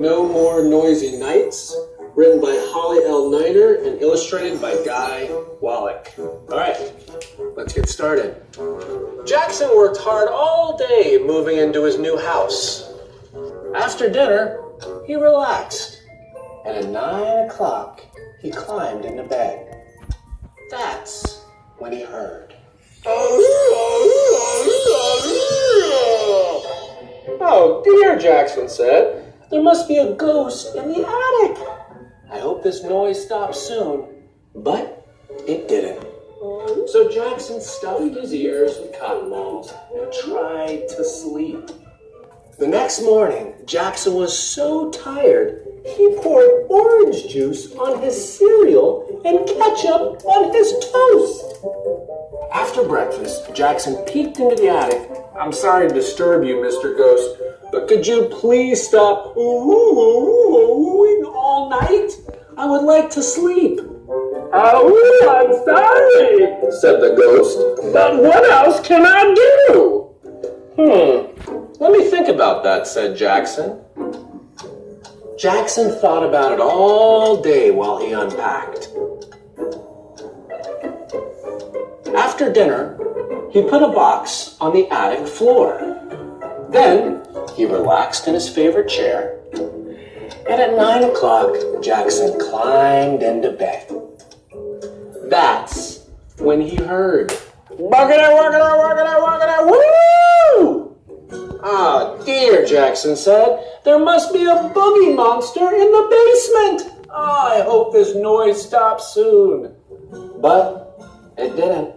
No More Noisy Nights, written by Holly L. Niner and illustrated by Guy Wallach. All right, let's get started. Jackson worked hard all day moving into his new house. After dinner, he relaxed, and at 9 o'clock, he climbed into bed. That's when he heard. Oh dear, Jackson said. There must be a ghost in the attic. I hope this noise stops soon. But it didn't. So Jackson stuffed his ears with cotton balls and tried to sleep. The next morning, Jackson was so tired, he poured orange juice on his cereal and ketchup on his toast. After breakfast, Jackson peeked into the attic. I'm sorry to disturb you, Mr. Ghost, but could you please stop ooh-ooh-ooh-oohing all night? I would like to sleep. Oh, I'm sorry, said the ghost, but what else can I do? Let me think about that, said Jackson. Jackson thought about it all day while he unpacked. After dinner, he put a box on the attic floor. Then he relaxed in his favorite chair. And at 9 o'clock, Jackson climbed into bed. That's when he heard, "Buggity, wuggity, wuggity, wuggity, woo!" Ah, dear, Jackson said, there must be a boogie monster in the basement. Oh, I hope this noise stops soon. But it didn't.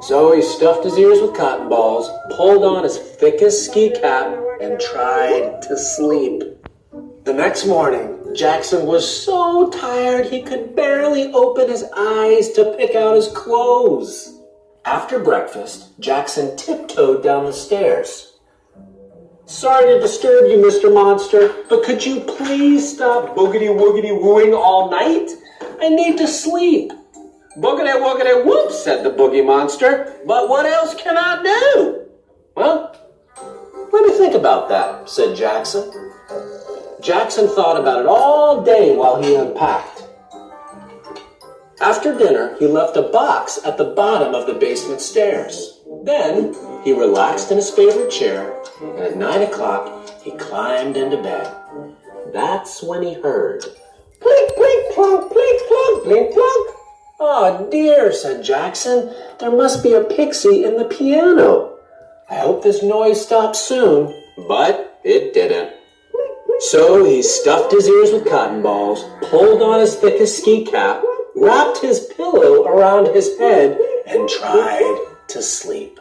So he stuffed his ears with cotton balls, pulled on his thickest ski cap, and tried to sleep. The next morning, Jackson was so tired he could barely open his eyes to pick out his clothes. After breakfast, Jackson tiptoed down the stairs. Sorry to disturb you, Mr. Monster, but could you please stop boogity-woogity-wooing all night? I need to sleep. Boogity-woogity-whoop, said the boogie monster, but what else can I do? Well, let me think about that, said Jackson. Jackson thought about it all day while he unpacked. After dinner, he left a box at the bottom of the basement stairs. Then, he relaxed in his favorite chair, and at 9 o'clock, he climbed into bed. That's when he heard, plink, plink, plonk, plink, plonk, blink, plonk. Oh dear, said Jackson, there must be a pixie in the piano. I hope this noise stops soon. But it didn't. So he stuffed his ears with cotton balls, pulled on his thickest ski cap, wrapped his pillow around his head, and tried to sleep.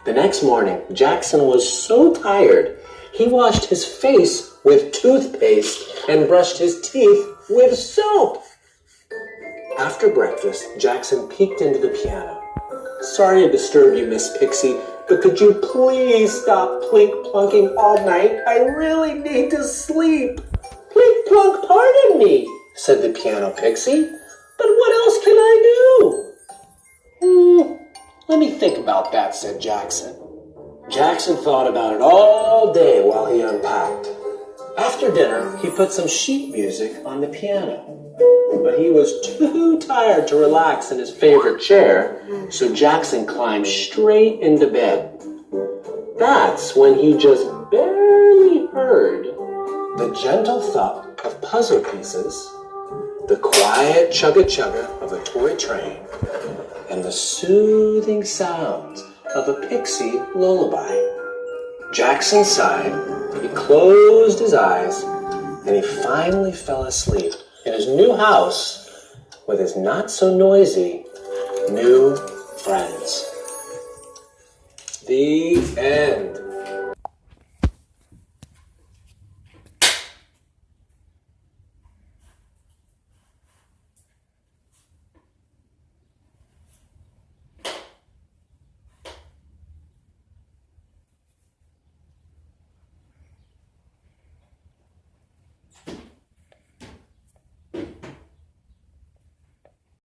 The next morning, Jackson was so tired, he washed his face with toothpaste and brushed his teeth with soap. After breakfast, Jackson peeked into the piano. Sorry to disturb you, Miss Pixie, but could you please stop plink-plunking all night? I really need to sleep. Plink-plunk, pardon me, said the piano pixie. But what else can I do? Let me think about that, said Jackson. Jackson thought about it all day while he unpacked. After dinner, he put some sheet music on the piano. But he was too tired to relax in his favorite chair, so Jackson climbed straight into bed. That's when he just barely heard the gentle thud of puzzle pieces, the quiet chugga-chugga of a toy train, and the soothing sounds of a pixie lullaby. Jackson sighed, he closed his eyes, and he finally fell asleep in his new house with his not-so-noisy new friends. The end.